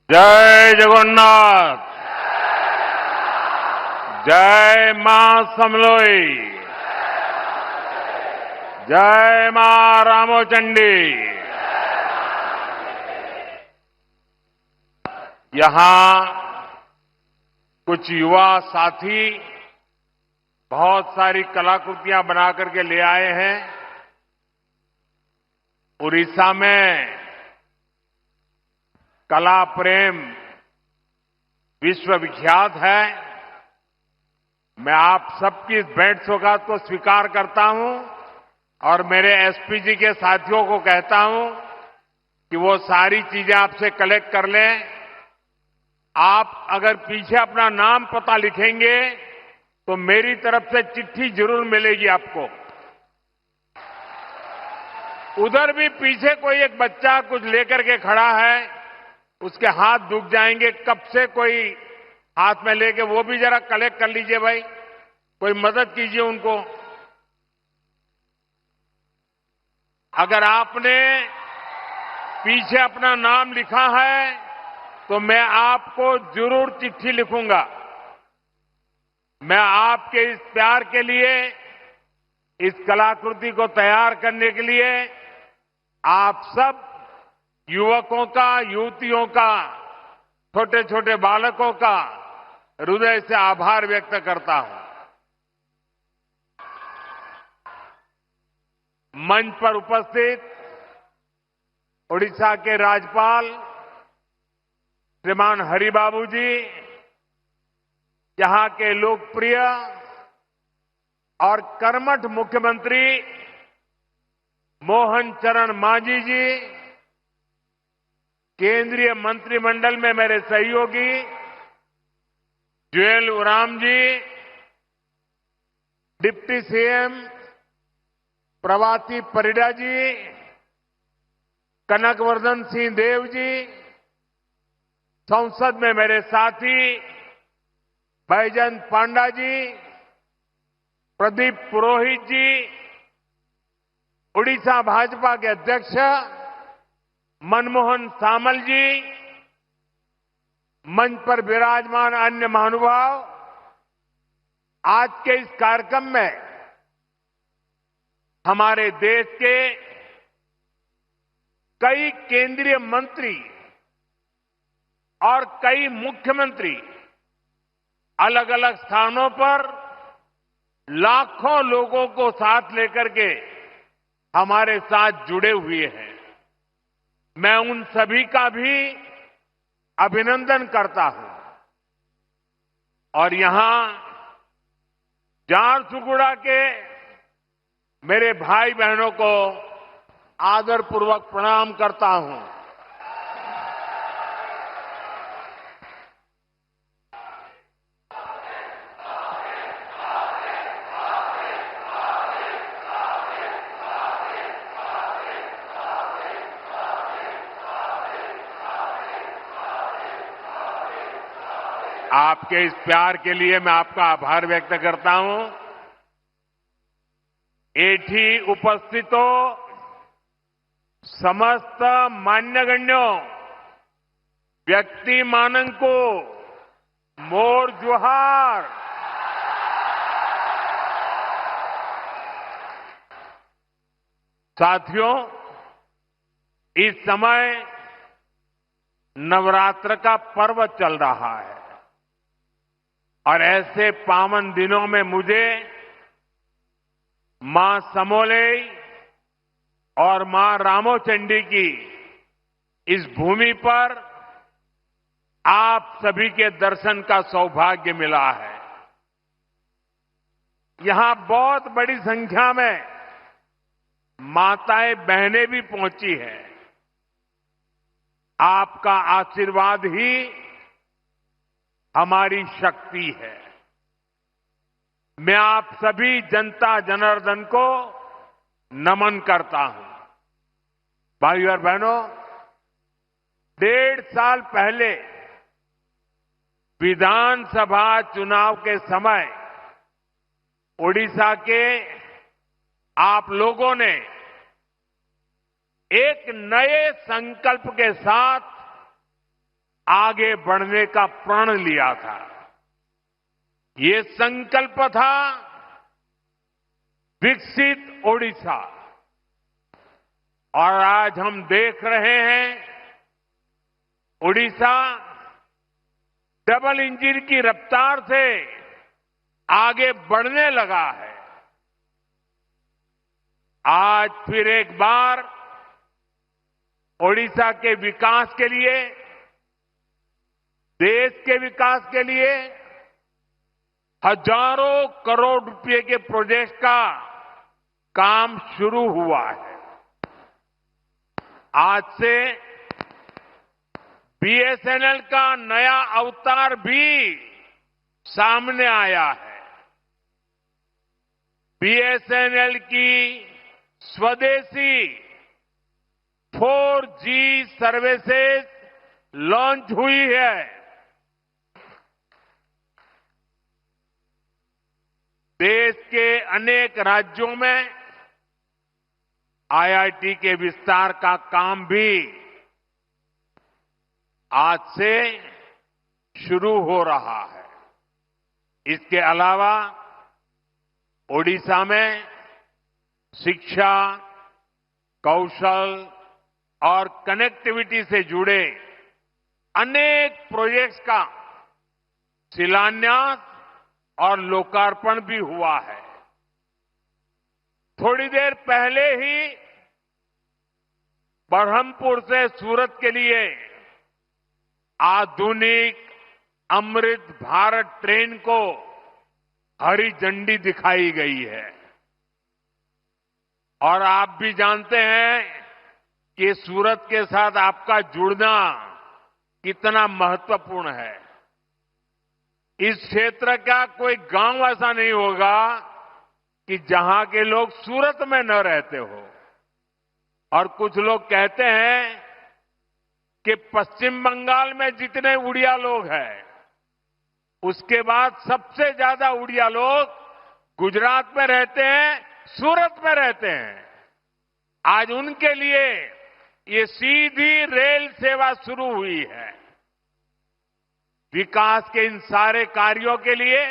जय जगन्नाथ। जय मां समलोई। जय मां रामोचंडी। यहां कुछ युवा साथी बहुत सारी कलाकृतियां बना करके ले आए हैं। उड़ीसा में कला प्रेम विश्वविख्यात है। मैं आप सबकी इस भेंट सौगात को स्वीकार करता हूं और मेरे एसपीजी के साथियों को कहता हूं कि वो सारी चीजें आपसे कलेक्ट कर लें। आप अगर पीछे अपना नाम पता लिखेंगे तो मेरी तरफ से चिट्ठी जरूर मिलेगी आपको। उधर भी पीछे कोई एक बच्चा कुछ लेकर के खड़ा है, उसके हाथ दुख जाएंगे। कब से कोई हाथ में लेके वो भी जरा कलेक्ट कर लीजिए भाई, कोई मदद कीजिए उनको। अगर आपने पीछे अपना नाम लिखा है तो मैं आपको जरूर चिट्ठी लिखूंगा। मैं आपके इस प्यार के लिए, इस कलाकृति को तैयार करने के लिए आप सब युवकों का, युवतियों का, छोटे छोटे बालकों का हृदय से आभार व्यक्त करता हूं। मंच पर उपस्थित ओडिशा के राज्यपाल श्रीमान हरिबाबू जी, यहां के लोकप्रिय और कर्मठ मुख्यमंत्री मोहन चरण मांझी जी, केंद्रीय मंत्रिमंडल में मेरे सहयोगी जुएल ओराम जी, डिप्टी सीएम प्रभाती परिडा जी, कनकवर्धन सिंह देव जी, संसद में मेरे साथी बैजयंत पांडा जी, प्रदीप पुरोहित जी, उड़ीसा भाजपा के अध्यक्ष मनमोहन सामल जी, मंच पर विराजमान अन्य महानुभाव, आज के इस कार्यक्रम में हमारे देश के कई केंद्रीय मंत्री और कई मुख्यमंत्री अलग अलग स्थानों पर लाखों लोगों को साथ लेकर के हमारे साथ जुड़े हुए हैं। मैं उन सभी का भी अभिनंदन करता हूं और यहां झारसुगुड़ा के मेरे भाई बहनों को आदरपूर्वक प्रणाम करता हूं। आपके इस प्यार के लिए मैं आपका आभार व्यक्त करता हूं। एठी उपस्थितो समस्त मान्यगण्यों व्यक्ति मानंको मोर जुहार। साथियों, इस समय नवरात्र का पर्व चल रहा है और ऐसे पावन दिनों में मुझे मां समोलेई और मां रामोचंडी की इस भूमि पर आप सभी के दर्शन का सौभाग्य मिला है। यहां बहुत बड़ी संख्या में माताएं बहनें भी पहुंची हैं। आपका आशीर्वाद ही हमारी शक्ति है। मैं आप सभी जनता जनार्दन को नमन करता हूं। भाइयों और बहनों, 1.5 साल पहले विधानसभा चुनाव के समय ओडिशा के आप लोगों ने एक नए संकल्प के साथ आगे बढ़ने का प्रण लिया था। ये संकल्प था विकसित ओडिशा। और आज हम देख रहे हैं ओडिशा डबल इंजन की रफ्तार से आगे बढ़ने लगा है। आज फिर एक बार ओडिशा के विकास के लिए, देश के विकास के लिए हजारों करोड़ रुपए के प्रोजेक्ट का काम शुरू हुआ है। आज से बीएसएनएल का नया अवतार भी सामने आया है। बीएसएनएल की स्वदेशी 4G सर्विसेज लॉन्च हुई है। देश के अनेक राज्यों में आईआईटी के विस्तार का काम भी आज से शुरू हो रहा है। इसके अलावा ओडिशा में शिक्षा, कौशल और कनेक्टिविटी से जुड़े अनेक प्रोजेक्ट्स का शिलान्यास और लोकार्पण भी हुआ है। थोड़ी देर पहले ही बरहमपुर से सूरत के लिए आधुनिक अमृत भारत ट्रेन को हरी झंडी दिखाई गई है। और आप भी जानते हैं कि सूरत के साथ आपका जुड़ना कितना महत्वपूर्ण है। इस क्षेत्र का कोई गांव ऐसा नहीं होगा कि जहां के लोग सूरत में न रहते हो। और कुछ लोग कहते हैं कि पश्चिम बंगाल में जितने उड़िया लोग हैं, उसके बाद सबसे ज्यादा उड़िया लोग गुजरात में रहते हैं, सूरत में रहते हैं। आज उनके लिए ये सीधी रेल सेवा शुरू हुई है। विकास के इन सारे कार्यों के लिए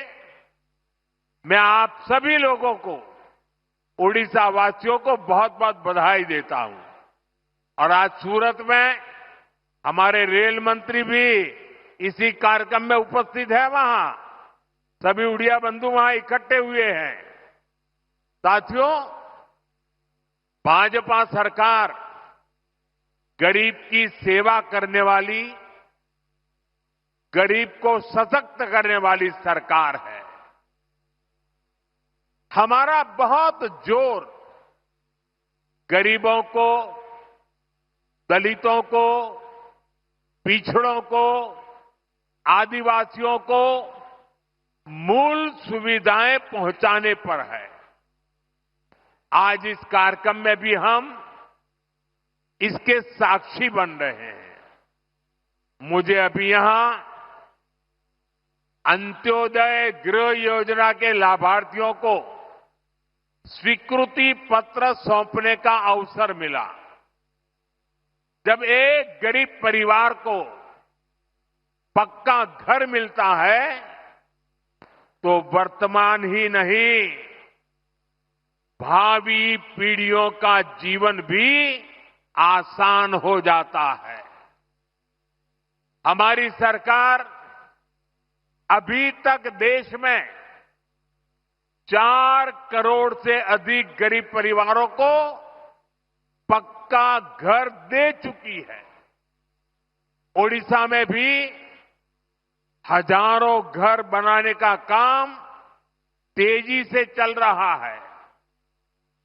मैं आप सभी लोगों को, ओडिशा वासियों को बहुत बहुत बधाई देता हूं। और आज सूरत में हमारे रेल मंत्री भी इसी कार्यक्रम में उपस्थित है। वहां सभी उड़िया बंधु वहां इकट्ठे हुए हैं। साथियों, भाजपा सरकार गरीब की सेवा करने वाली, गरीब को सशक्त करने वाली सरकार है। हमारा बहुत जोर गरीबों को, दलितों को, पिछड़ों को, आदिवासियों को मूल सुविधाएं पहुंचाने पर है। आज इस कार्यक्रम में भी हम इसके साक्षी बन रहे हैं। मुझे अभी यहां अंत्योदय गृह योजना के लाभार्थियों को स्वीकृति पत्र सौंपने का अवसर मिला। जब एक गरीब परिवार को पक्का घर मिलता है तो वर्तमान ही नहीं, भावी पीढ़ियों का जीवन भी आसान हो जाता है। हमारी सरकार अभी तक देश में 4 करोड़ से अधिक गरीब परिवारों को पक्का घर दे चुकी है। ओडिशा में भी हजारों घर बनाने का काम तेजी से चल रहा है।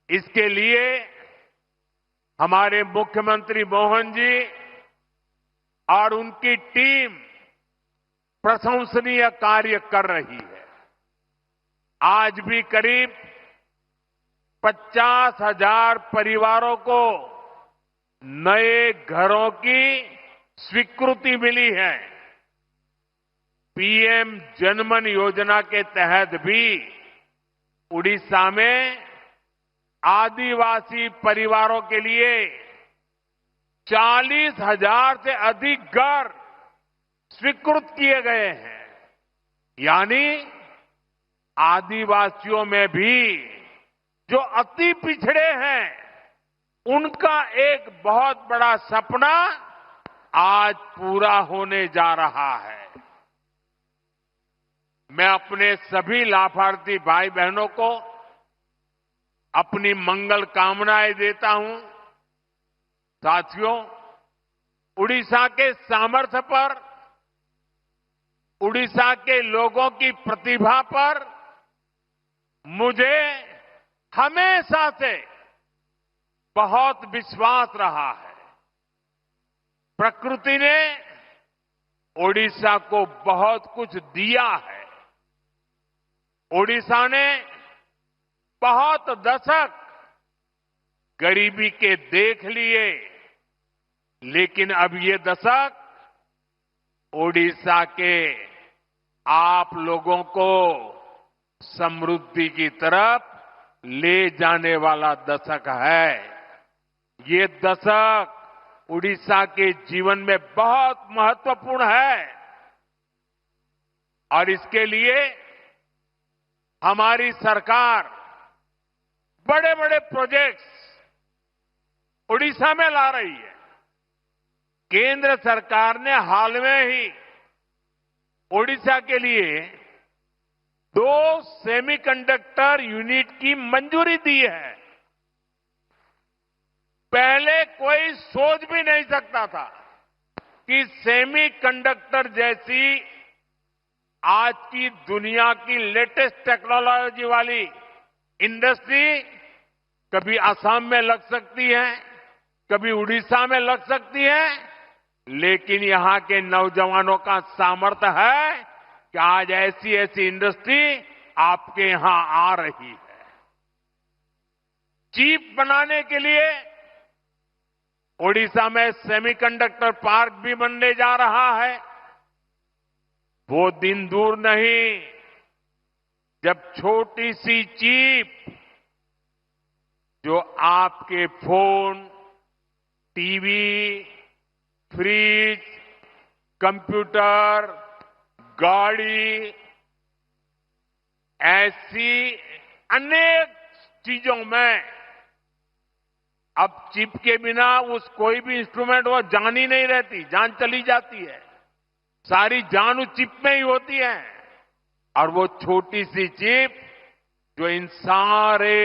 इसके लिए हमारे मुख्यमंत्री मोहन जी और उनकी टीम प्रशंसनीय कार्य कर रही है। आज भी करीब 50,000 परिवारों को नए घरों की स्वीकृति मिली है। पीएम जनमन योजना के तहत भी उड़ीसा में आदिवासी परिवारों के लिए 40,000 से अधिक घर स्वीकृत किए गए हैं। यानी आदिवासियों में भी जो अति पिछड़े हैं, उनका एक बहुत बड़ा सपना आज पूरा होने जा रहा है। मैं अपने सभी लाभार्थी भाई बहनों को अपनी मंगल कामनाएं देता हूं। साथियों, उड़ीसा के सामर्थ्य पर, उड़ीसा के लोगों की प्रतिभा पर मुझे हमेशा से बहुत विश्वास रहा है। प्रकृति ने ओडिशा को बहुत कुछ दिया है। ओडिशा ने बहुत दशक गरीबी के देख लिए, लेकिन अब ये दशक ओडिशा के आप लोगों को समृद्धि की तरफ ले जाने वाला दशक है। ये दशक उड़ीसा के जीवन में बहुत महत्वपूर्ण है और इसके लिए हमारी सरकार बड़े बड़े प्रोजेक्ट्स उड़ीसा में ला रही है। केंद्र सरकार ने हाल में ही ओडिशा के लिए 2 सेमीकंडक्टर यूनिट की मंजूरी दी है। पहले कोई सोच भी नहीं सकता था कि सेमीकंडक्टर जैसी आज की दुनिया की लेटेस्ट टेक्नोलॉजी वाली इंडस्ट्री कभी असम में लग सकती है, कभी उड़ीसा में लग सकती है, लेकिन यहां के नौजवानों का सामर्थ्य है कि आज ऐसी ऐसी इंडस्ट्री आपके यहां आ रही है। चिप बनाने के लिए ओडिशा में सेमीकंडक्टर पार्क भी बनने जा रहा है। वो दिन दूर नहीं जब छोटी सी चिप जो आपके फोन, टीवी, फ्रिज, कंप्यूटर, गाड़ी, ऐसी अनेक चीजों में अब चिप के बिना उस कोई भी इंस्ट्रूमेंट वो जान ही नहीं रहती, जान चली जाती है। सारी जान उस चिप में ही होती है और वो छोटी सी चिप जो इन सारे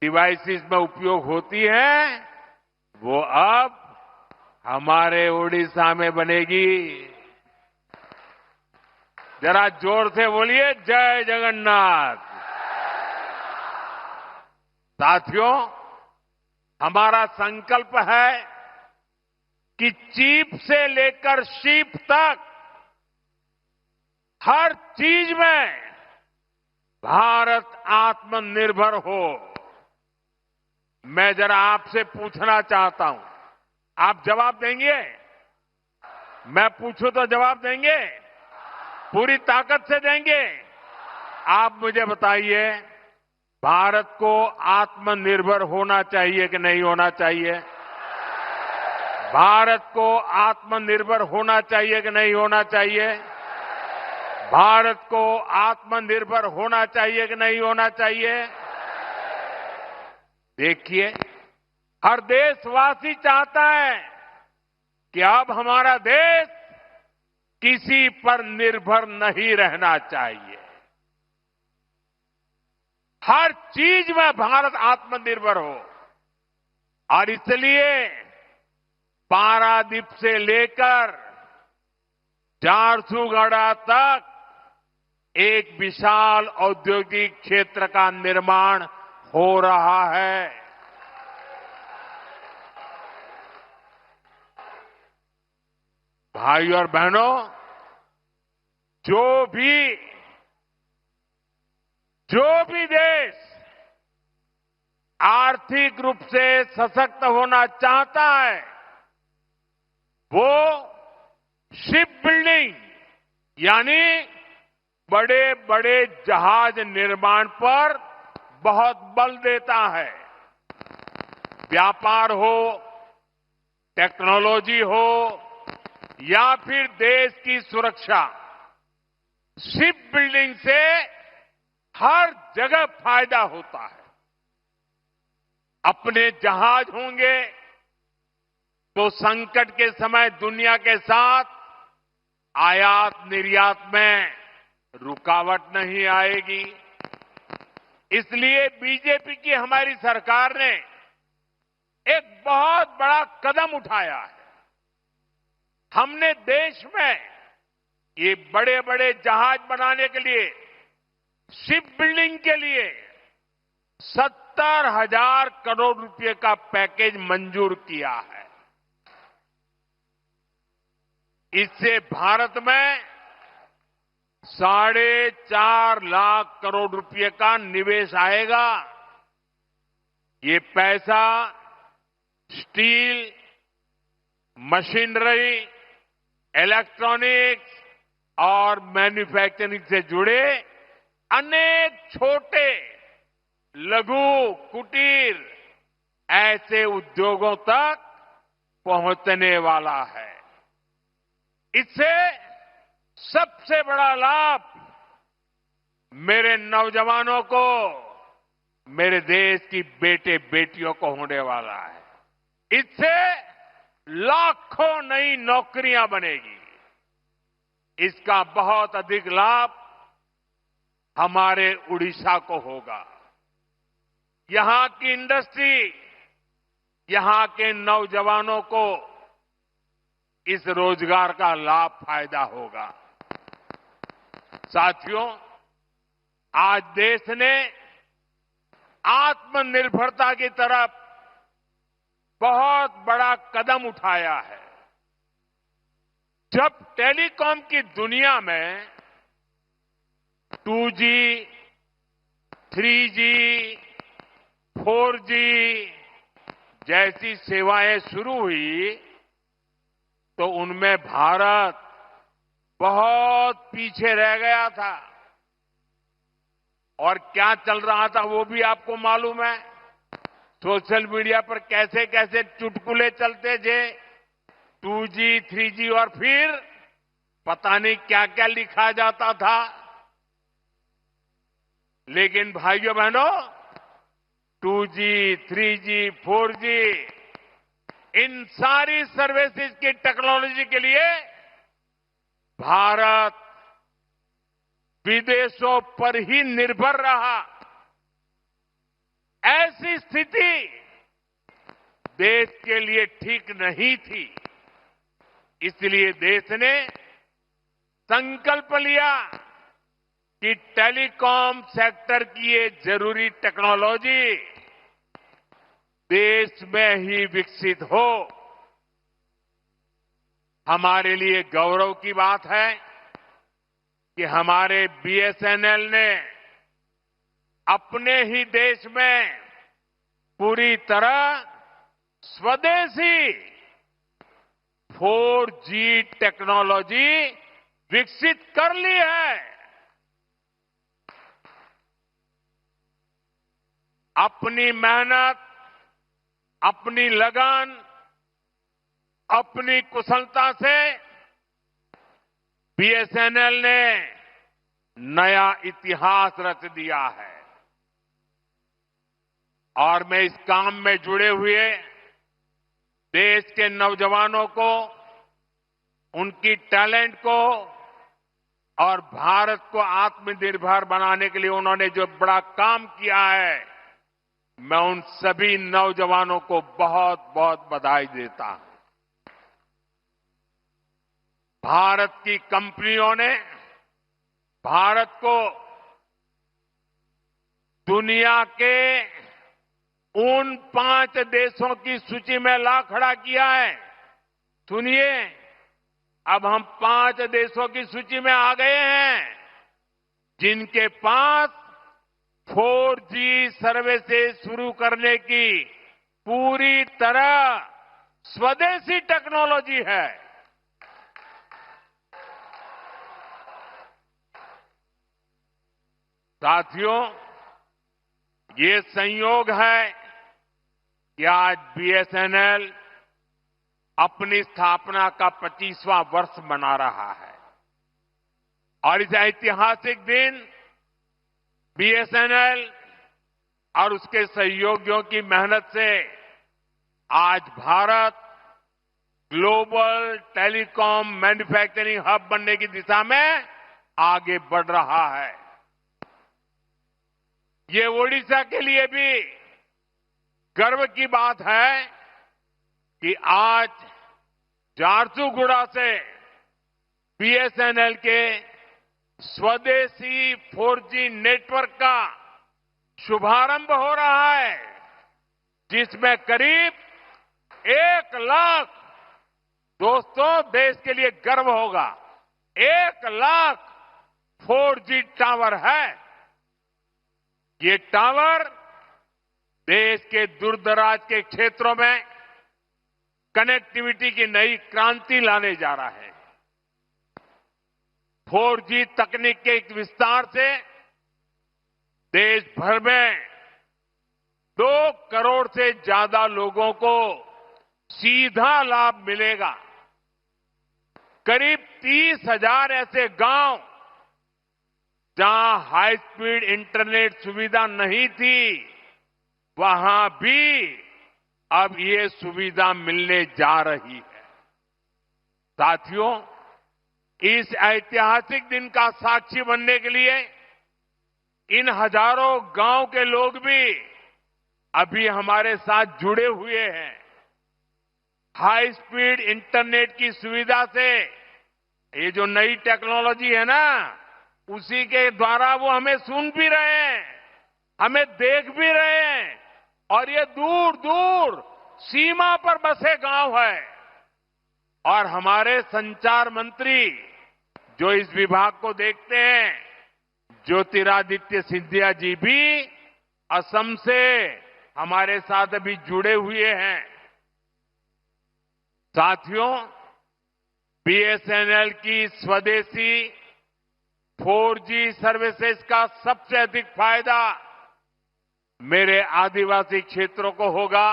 डिवाइसेस में उपयोग होती है, वो अब हमारे ओडिशा में बनेगी। जरा जोर से बोलिए, जय जगन्नाथ। साथियों, हमारा संकल्प है कि चिप से लेकर शिप तक हर चीज में भारत आत्मनिर्भर हो। मैं जरा आपसे पूछना चाहता हूं, आप जवाब देंगे? मैं पूछूं तो जवाब देंगे? पूरी ताकत से देंगे? आप मुझे बताइए, भारत को आत्मनिर्भर होना चाहिए कि नहीं होना चाहिए? भारत को आत्मनिर्भर होना चाहिए कि नहीं होना चाहिए? भारत को आत्मनिर्भर होना चाहिए कि नहीं होना चाहिए? देखिए, हर देशवासी चाहता है कि अब हमारा देश किसी पर निर्भर नहीं रहना चाहिए। हर चीज में भारत आत्मनिर्भर हो और इसलिए पारादीप से लेकर झारसुगुड़ा तक एक विशाल औद्योगिक क्षेत्र का निर्माण हो रहा है। भाई और बहनों, जो भी देश आर्थिक रूप से सशक्त होना चाहता है, वो शिप बिल्डिंग यानी बड़े बड़े जहाज निर्माण पर बहुत बल देता है। व्यापार हो, टेक्नोलॉजी हो या फिर देश की सुरक्षा, शिप बिल्डिंग से हर जगह फायदा होता है। अपने जहाज होंगे तो संकट के समय दुनिया के साथ आयात निर्यात में रुकावट नहीं आएगी। इसलिए बीजेपी की हमारी सरकार ने एक बहुत बड़ा कदम उठाया है। हमने देश में ये बड़े बड़े जहाज बनाने के लिए, शिप बिल्डिंग के लिए 70,000 करोड़ रुपए का पैकेज मंजूर किया है। इससे भारत में 4.5 लाख करोड़ रुपए का निवेश आएगा। ये पैसा स्टील, मशीनरी, इलेक्ट्रॉनिक्स और मैन्युफैक्चरिंग से जुड़े अनेक छोटे, लघु, कुटीर ऐसे उद्योगों तक पहुंचने वाला है। इससे सबसे बड़ा लाभ मेरे नौजवानों को, मेरे देश की बेटे बेटियों को होने वाला है। इससे लाखों नई नौकरियां बनेगी। इसका बहुत अधिक लाभ हमारे उड़ीसा को होगा। यहां की इंडस्ट्री, यहां के नौजवानों को इस रोजगार का लाभ फायदा होगा। साथियों, आज देश ने आत्मनिर्भरता की तरफ बहुत बड़ा कदम उठाया है। जब टेलीकॉम की दुनिया में 2G, 3G, 4G जैसी सेवाएं शुरू हुई तो उनमें भारत बहुत पीछे रह गया था। और क्या चल रहा था वो भी आपको मालूम है। सोशल मीडिया पर कैसे कैसे चुटकुले चलते थे, 2G, 3G और फिर पता नहीं क्या क्या लिखा जाता था। लेकिन भाइयों बहनों, 2G, 3G, 4G इन सारी सर्विसेज की टेक्नोलॉजी के लिए भारत विदेशों पर ही निर्भर रहा। ऐसी स्थिति देश के लिए ठीक नहीं थी। इसलिए देश ने संकल्प लिया कि टेलीकॉम सेक्टर की ये जरूरी टेक्नोलॉजी देश में ही विकसित हो। हमारे लिए गौरव की बात है कि हमारे BSNL ने अपने ही देश में पूरी तरह स्वदेशी 4G टेक्नोलॉजी विकसित कर ली है। अपनी मेहनत, अपनी लगन, अपनी कुशलता से BSNL ने नया इतिहास रच दिया है। और मैं इस काम में जुड़े हुए देश के नौजवानों को, उनकी टैलेंट को और भारत को आत्मनिर्भर बनाने के लिए उन्होंने जो बड़ा काम किया है, मैं उन सभी नौजवानों को बहुत बहुत बधाई देता हूं। भारत की कंपनियों ने भारत को दुनिया के उन 5 देशों की सूची में ला खड़ा किया है। सुनिए, अब हम 5 देशों की सूची में आ गए हैं जिनके पास 4G सर्विसेज शुरू करने की पूरी तरह स्वदेशी टेक्नोलॉजी है। साथियों, ये संयोग है कि आज BSNL अपनी स्थापना का 25वां वर्ष मना रहा है और इस ऐतिहासिक दिन बीएसएनएल और उसके सहयोगियों की मेहनत से आज Bharat global telecom manufacturing hub बनने की दिशा में आगे बढ़ रहा है। ये ओडिशा के लिए भी गर्व की बात है कि आज झारसुगुड़ा से बीएसएनएल के स्वदेशी 4G नेटवर्क का शुभारंभ हो रहा है, जिसमें करीब 1 लाख, दोस्तों देश के लिए गर्व होगा, 1 लाख 4G टावर है। ये टावर देश के दूरदराज के क्षेत्रों में कनेक्टिविटी की नई क्रांति लाने जा रहा है। 4G तकनीक के एक विस्तार से देश भर में 2 करोड़ से ज्यादा लोगों को सीधा लाभ मिलेगा। करीब 30,000 ऐसे गांव जहां हाई स्पीड इंटरनेट सुविधा नहीं थी, वहां भी अब ये सुविधा मिलने जा रही है। साथियों, इस ऐतिहासिक दिन का साक्षी बनने के लिए इन हजारों गांव के लोग भी अभी हमारे साथ जुड़े हुए हैं। हाई स्पीड इंटरनेट की सुविधा से ये जो नई टेक्नोलॉजी है ना, उसी के द्वारा वो हमें सुन भी रहे हैं, हमें देख भी रहे हैं और ये दूर दूर सीमा पर बसे गांव है। और हमारे संचार मंत्री जो इस विभाग को देखते हैं, ज्योतिरादित्य सिंधिया जी भी असम से हमारे साथ अभी जुड़े हुए हैं। साथियों, बीएसएनएल की स्वदेशी 4G सर्विसेज का सबसे अधिक फायदा मेरे आदिवासी क्षेत्रों को होगा,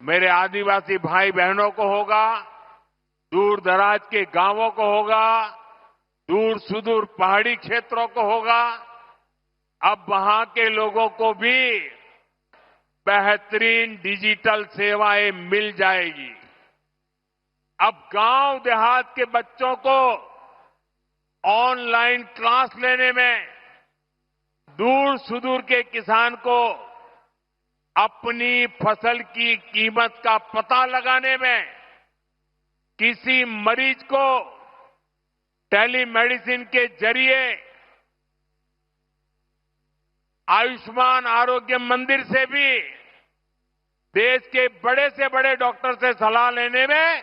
मेरे आदिवासी भाई बहनों को होगा, दूर दराज के गांवों को होगा, दूर सुदूर पहाड़ी क्षेत्रों को होगा। अब वहां के लोगों को भी बेहतरीन डिजिटल सेवाएं मिल जाएगी। अब गांव देहात के बच्चों को ऑनलाइन क्लास लेने में, दूर सुदूर के किसान को अपनी फसल की कीमत का पता लगाने में, किसी मरीज को टेलीमेडिसिन के जरिए आयुष्मान आरोग्य मंदिर से भी देश के बड़े से बड़े डॉक्टर से सलाह लेने में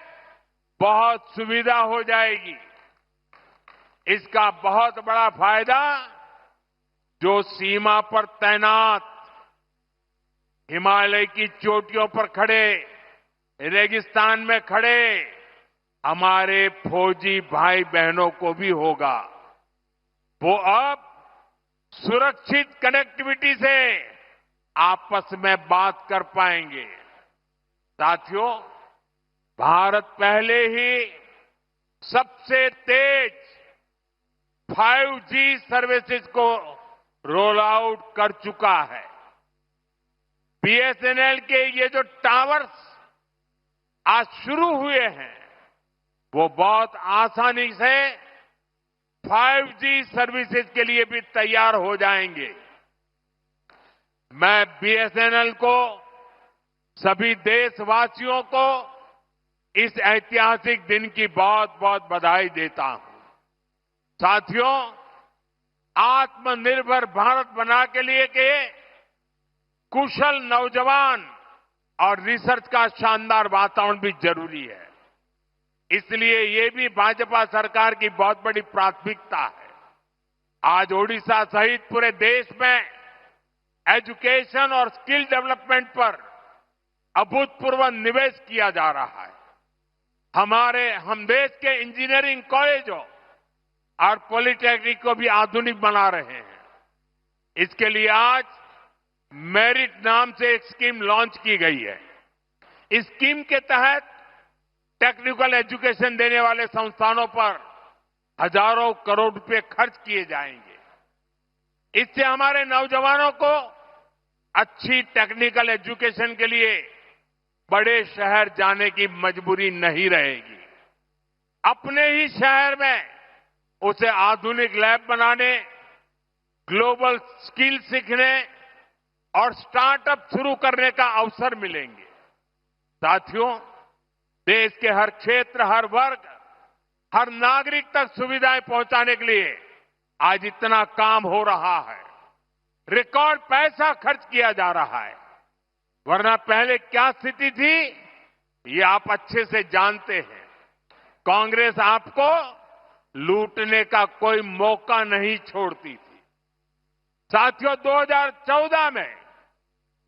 बहुत सुविधा हो जाएगी। इसका बहुत बड़ा फायदा जो सीमा पर तैनात, हिमालय की चोटियों पर खड़े, रेगिस्तान में खड़े हमारे फौजी भाई बहनों को भी होगा। वो अब सुरक्षित कनेक्टिविटी से आपस में बात कर पाएंगे। साथियों, भारत पहले ही सबसे तेज 5G सर्विसेज को रोल आउट कर चुका है। बीएसएनएल के ये जो टावर्स आज शुरू हुए हैं, वो बहुत आसानी से 5G सर्विसेज के लिए भी तैयार हो जाएंगे। मैं बीएसएनएल को, सभी देशवासियों को इस ऐतिहासिक दिन की बहुत बहुत बधाई देता हूं। साथियों, आत्मनिर्भर भारत बना के लिए के कुशल नौजवान और रिसर्च का शानदार वातावरण भी जरूरी है। इसलिए ये भी भाजपा सरकार की बहुत बड़ी प्राथमिकता है। आज ओडिशा सहित पूरे देश में एजुकेशन और स्किल डेवलपमेंट पर अभूतपूर्व निवेश किया जा रहा है। हम देश के इंजीनियरिंग कॉलेजों और पॉलिटेक्निक को भी आधुनिक बना रहे हैं। इसके लिए आज मेरिट नाम से एक स्कीम लॉन्च की गई है। इस स्कीम के तहत टेक्निकल एजुकेशन देने वाले संस्थानों पर हजारों करोड़ रुपए खर्च किए जाएंगे। इससे हमारे नौजवानों को अच्छी टेक्निकल एजुकेशन के लिए बड़े शहर जाने की मजबूरी नहीं रहेगी। अपने ही शहर में उसे आधुनिक लैब बनाने, ग्लोबल स्किल सीखने और स्टार्टअप शुरू करने का अवसर मिलेंगे। साथियों, देश के हर क्षेत्र, हर वर्ग, हर नागरिक तक सुविधाएं पहुंचाने के लिए आज इतना काम हो रहा है। रिकॉर्ड पैसा खर्च किया जा रहा है। वरना पहले क्या स्थिति थी, ये आप अच्छे से जानते हैं। कांग्रेस आपको लूटने का कोई मौका नहीं छोड़ती थी। साथियों, 2014 में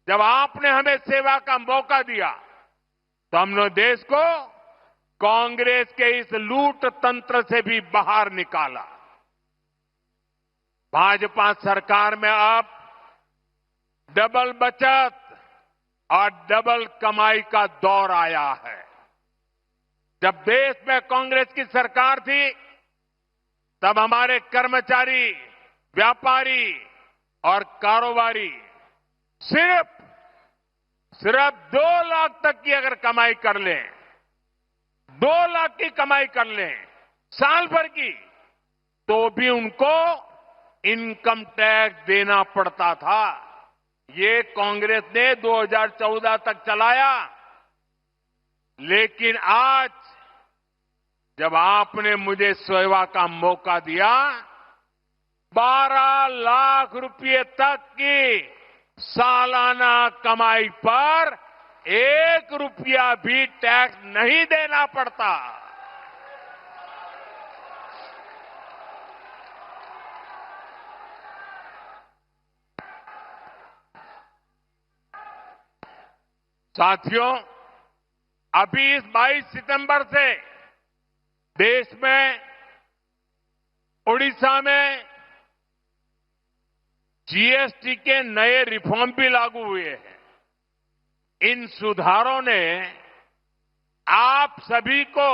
जब आपने हमें सेवा का मौका दिया तो हमने देश को कांग्रेस के इस लूट तंत्र से भी बाहर निकाला। भाजपा सरकार में अब डबल बचत और डबल कमाई का दौर आया है। जब देश में कांग्रेस की सरकार थी, तब हमारे कर्मचारी, व्यापारी और कारोबारी सिर्फ 2 लाख तक की अगर कमाई कर लें, 2 लाख की कमाई कर लें साल भर की, तो भी उनको इनकम टैक्स देना पड़ता था। ये कांग्रेस ने 2014 तक चलाया। लेकिन आज जब आपने मुझे सेवा का मौका दिया, 12 लाख रुपए तक की सालाना कमाई पर 1 रुपया भी टैक्स नहीं देना पड़ता। साथियों, अभी इस 22 सितंबर से देश में, उड़ीसा में जीएसटी के नए रिफॉर्म भी लागू हुए हैं। इन सुधारों ने आप सभी को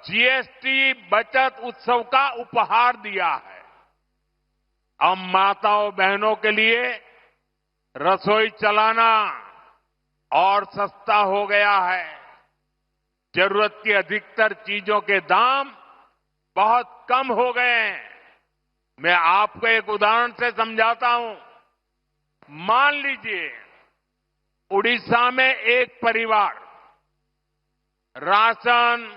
जीएसटी बचत उत्सव का उपहार दिया है। अब माताओं बहनों के लिए रसोई चलाना और सस्ता हो गया है। जरूरत की अधिकतर चीजों के दाम बहुत कम हो गए हैं। मैं आपको एक उदाहरण से समझाता हूं। मान लीजिए, उड़ीसा में एक परिवार राशन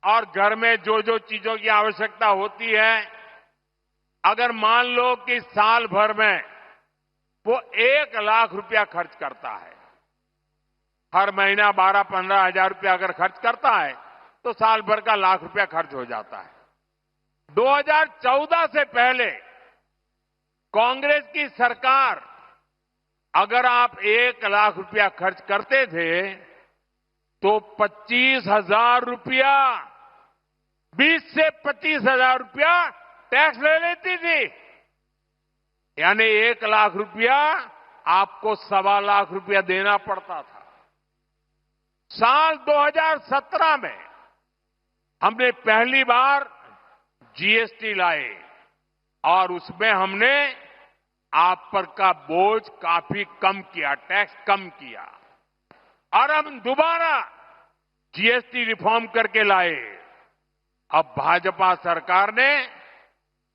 और घर में जो जो चीजों की आवश्यकता होती है, अगर मान लो कि साल भर में वो 1 लाख रुपया खर्च करता है, हर महीना 12-15 हजार रुपया अगर खर्च करता है, तो साल भर का लाख रुपया खर्च हो जाता है। 2014 से पहले कांग्रेस की सरकार, अगर आप 1 लाख रुपया खर्च करते थे, तो 25,000 रुपया, 20 से 25,000 रुपया टैक्स ले लेती थी। यानी 1 लाख रुपया आपको 1.25 लाख रुपया देना पड़ता था। साल 2017 में हमने पहली बार जीएसटी लाए और उसमें हमने आप पर का बोझ काफी कम किया, टैक्स कम किया। और हम दोबारा जीएसटी रिफॉर्म करके लाए। अब भाजपा सरकार ने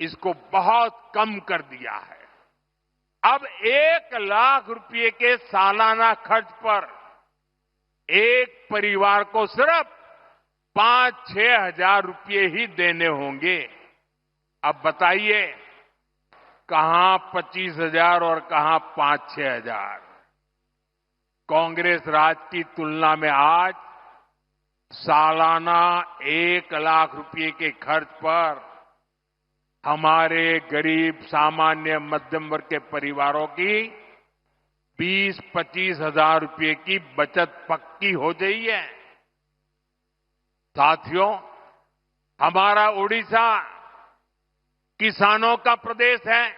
इसको बहुत कम कर दिया है। अब 1 लाख रुपए के सालाना खर्च पर एक परिवार को सिर्फ 5-6 हजार रुपये ही देने होंगे। अब बताइए, कहां 25,000 और कहां 5-6 हजार। कांग्रेस राज की तुलना में आज सालाना 1 लाख रुपए के खर्च पर हमारे गरीब, सामान्य, मध्यम वर्ग के परिवारों की 20-25 हजार रुपये की बचत पक्की हो गई है। साथियों, हमारा उड़ीसा किसानों का प्रदेश है।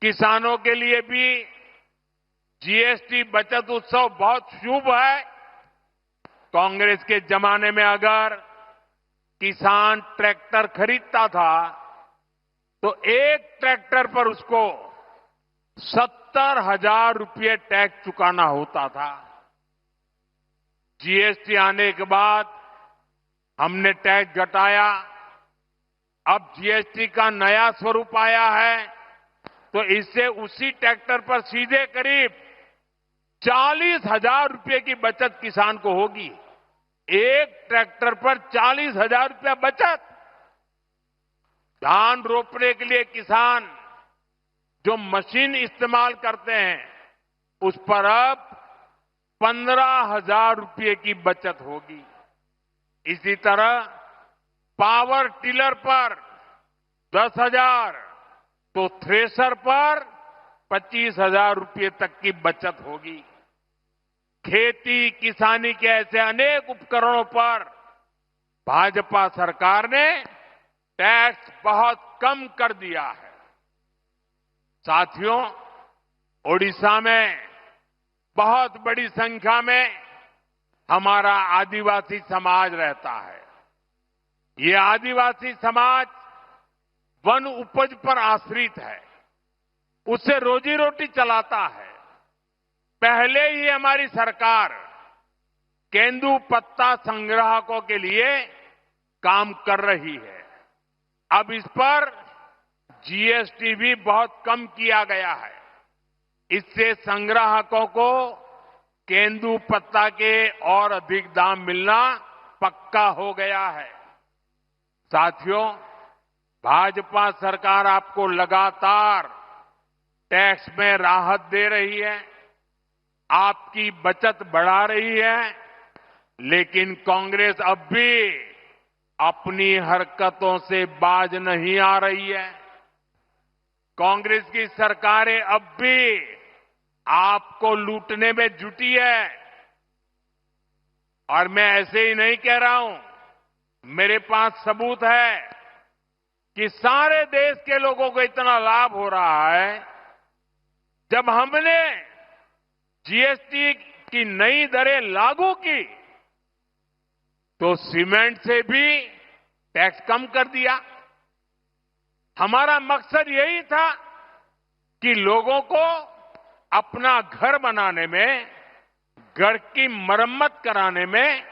किसानों के लिए भी जीएसटी बचत उत्सव बहुत शुभ है। कांग्रेस के जमाने में अगर किसान ट्रैक्टर खरीदता था तो एक ट्रैक्टर पर उसको 70,000 रुपये टैक्स चुकाना होता था। जीएसटी आने के बाद हमने टैक्स घटाया। अब जीएसटी का नया स्वरूप आया है तो इससे उसी ट्रैक्टर पर सीधे करीब 40,000 रुपये की बचत किसान को होगी। एक ट्रैक्टर पर 40,000 रुपया बचत। धान रोपने के लिए किसान जो मशीन इस्तेमाल करते हैं उस पर अब 15,000 रुपये की बचत होगी। इसी तरह पावर टिलर पर 10,000 तो थ्रेसर पर 25,000 रुपये तक की बचत होगी। खेती किसानी के ऐसे अनेक उपकरणों पर भाजपा सरकार ने टैक्स बहुत कम कर दिया है। साथियों, ओडिशा में बहुत बड़ी संख्या में हमारा आदिवासी समाज रहता है। ये आदिवासी समाज वन उपज पर आश्रित है, उससे रोजी रोटी चलाता है। पहले ही हमारी सरकार केंदू पत्ता संग्राहकों के लिए काम कर रही है। अब इस पर जीएसटी भी बहुत कम किया गया है। इससे संग्राहकों को केंदू पत्ता के और अधिक दाम मिलना पक्का हो गया है। साथियों, भाजपा सरकार आपको लगातार टैक्स में राहत दे रही है, आपकी बचत बढ़ा रही है, लेकिन कांग्रेस अब भी अपनी हरकतों से बाज नहीं आ रही है। कांग्रेस की सरकारें अब भी आपको लूटने में जुटी है। और मैं ऐसे ही नहीं कह रहा हूं, मेरे पास सबूत है कि सारे देश के लोगों को इतना लाभ हो रहा है। जब हमने जीएसटी की नई दरें लागू की तो सीमेंट से भी टैक्स कम कर दिया। हमारा मकसद यही था कि लोगों को अपना घर बनाने में, घर की मरम्मत कराने में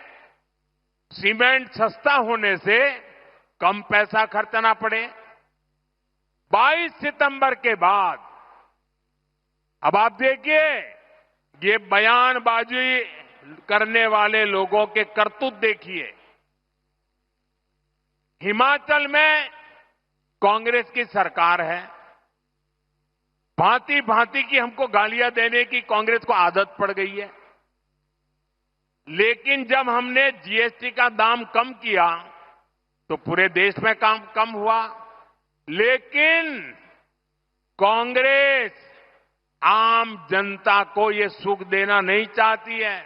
सीमेंट सस्ता होने से कम पैसा खर्चना पड़े। 22 सितंबर के बाद अब आप देखिए, ये बयानबाजी करने वाले लोगों के करतूत देखिए। हिमाचल में कांग्रेस की सरकार है, भांति भांति की हमको गालियां देने की कांग्रेस को आदत पड़ गई है। लेकिन जब हमने जीएसटी का दाम कम किया तो पूरे देश में काम कम हुआ। लेकिन कांग्रेस आम जनता को ये सुख देना नहीं चाहती है।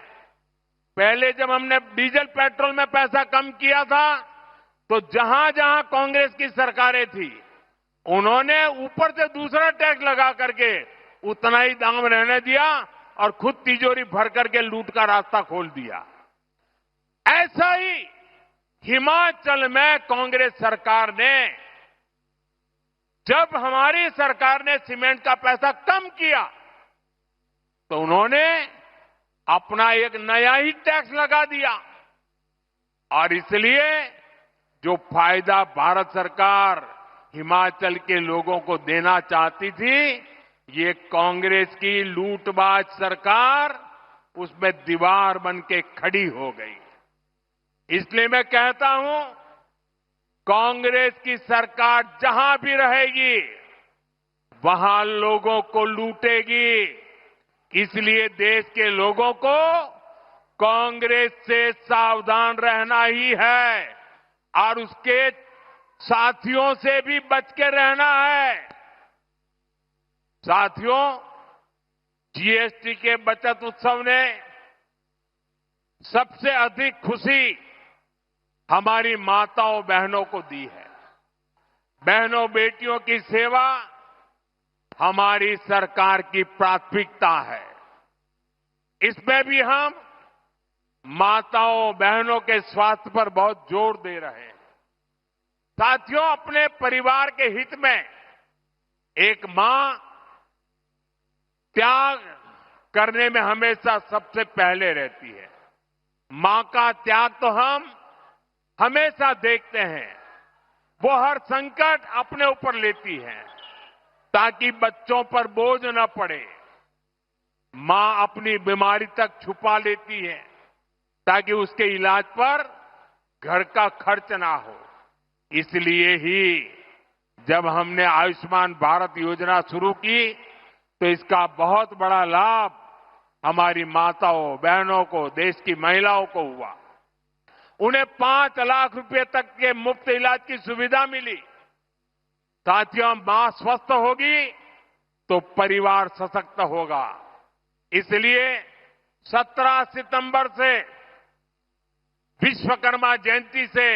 पहले जब हमने डीजल पेट्रोल में पैसा कम किया था तो जहां जहां कांग्रेस की सरकारें थी उन्होंने ऊपर से दूसरा टैक्स लगा करके उतना ही दाम रहने दिया और खुद तिजोरी भर करके लूट का रास्ता खोल दिया। ऐसा ही हिमाचल में कांग्रेस सरकार ने, जब हमारी सरकार ने सीमेंट का पैसा कम किया तो उन्होंने अपना एक नया ही टैक्स लगा दिया। और इसलिए जो फायदा भारत सरकार हिमाचल के लोगों को देना चाहती थी, ये कांग्रेस की लूटबाज सरकार उसमें दीवार बन के खड़ी हो गई। इसलिए मैं कहता हूं, कांग्रेस की सरकार जहां भी रहेगी वहां लोगों को लूटेगी। इसलिए देश के लोगों को कांग्रेस से सावधान रहना ही है और उसके साथियों से भी बच के रहना है। साथियों, जीएसटी के बचत उत्सव ने सबसे अधिक खुशी हमारी माताओं बहनों को दी है। बहनों बेटियों की सेवा हमारी सरकार की प्राथमिकता है। इसमें भी हम माताओं बहनों के स्वास्थ्य पर बहुत जोर दे रहे हैं। साथियों, अपने परिवार के हित में एक मां त्याग करने में हमेशा सबसे पहले रहती है। मां का त्याग तो हम हमेशा देखते हैं। वो हर संकट अपने ऊपर लेती है ताकि बच्चों पर बोझ न पड़े। मां अपनी बीमारी तक छुपा लेती है ताकि उसके इलाज पर घर का खर्च ना हो। इसलिए ही जब हमने आयुष्मान भारत योजना शुरू की तो इसका बहुत बड़ा लाभ हमारी माताओं बहनों को, देश की महिलाओं को हुआ। उन्हें 5 लाख रुपए तक के मुफ्त इलाज की सुविधा मिली। साथियों, मां स्वस्थ होगी तो परिवार सशक्त होगा। इसलिए 17 सितंबर से विश्वकर्मा जयंती से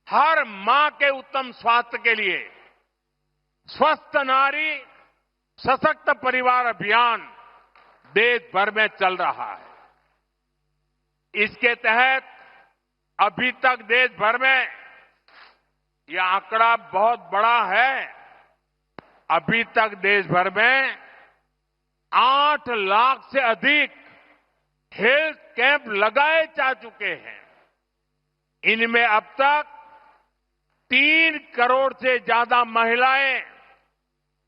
हर मां के उत्तम स्वास्थ्य के लिए स्वस्थ नारी सशक्त परिवार अभियान देश भर में चल रहा है। इसके तहत अभी तक देश भर में यह आंकड़ा बहुत बड़ा है। अभी तक देश भर में 8 लाख से अधिक हेल्थ कैंप लगाए जा चुके हैं। इनमें अब तक 3 करोड़ से ज्यादा महिलाएं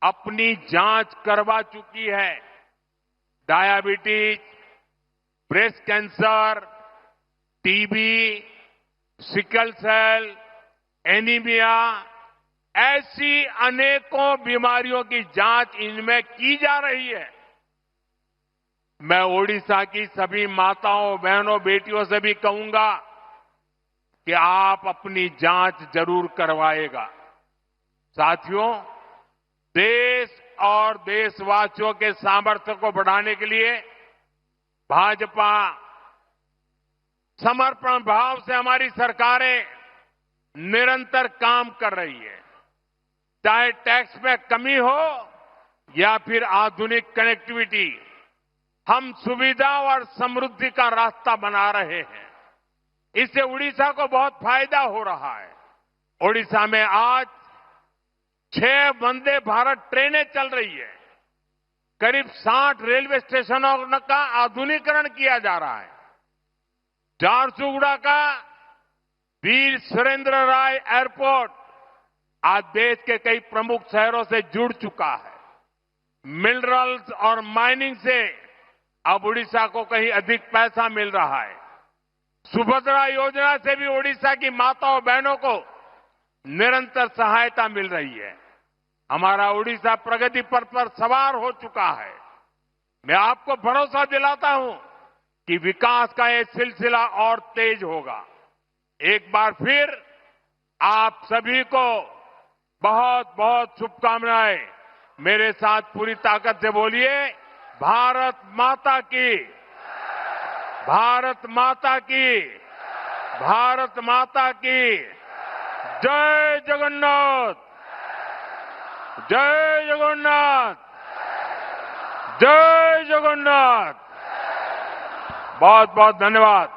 अपनी जांच करवा चुकी है। Diabetes, breast cancer, TB, sickle cell, anaemia, ऐसी अनेकों बीमारियों की जांच इनमें की जा रही है। मैं ओडिशा की सभी माताओं बहनों बेटियों से भी कहूंगा कि आप अपनी जांच जरूर करवाएगा। साथियों, देश और देशवासियों के सामर्थ्य को बढ़ाने के लिए भाजपा समर्पण भाव से हमारी सरकारें निरंतर काम कर रही है। चाहे टैक्स में कमी हो या फिर आधुनिक कनेक्टिविटी, हम सुविधा और समृद्धि का रास्ता बना रहे हैं। इससे उड़ीसा को बहुत फायदा हो रहा है। ओडिशा में आज 6 वंदे भारत ट्रेनें चल रही है। करीब 60 रेलवे स्टेशनों का आधुनिकीकरण किया जा रहा है। झारसुगुड़ा का वीर सुरेंद्र राय एयरपोर्ट आज देश के कई प्रमुख शहरों से जुड़ चुका है। मिनरल्स और माइनिंग से अब उड़ीसा को कहीं अधिक पैसा मिल रहा है। सुभद्रा योजना से भी ओडिशा की माताओं बहनों को निरंतर सहायता मिल रही है। हमारा ओडिशा प्रगति पथ पर सवार हो चुका है। मैं आपको भरोसा दिलाता हूं कि विकास का ये सिलसिला और तेज होगा। एक बार फिर आप सभी को बहुत बहुत शुभकामनाएं। मेरे साथ पूरी ताकत से बोलिए, भारत माता की, भारत माता की, भारत माता की। जय जगन्नाथ, जय जगन्नाथ, जय जगन्नाथ। बहुत बहुत धन्यवाद।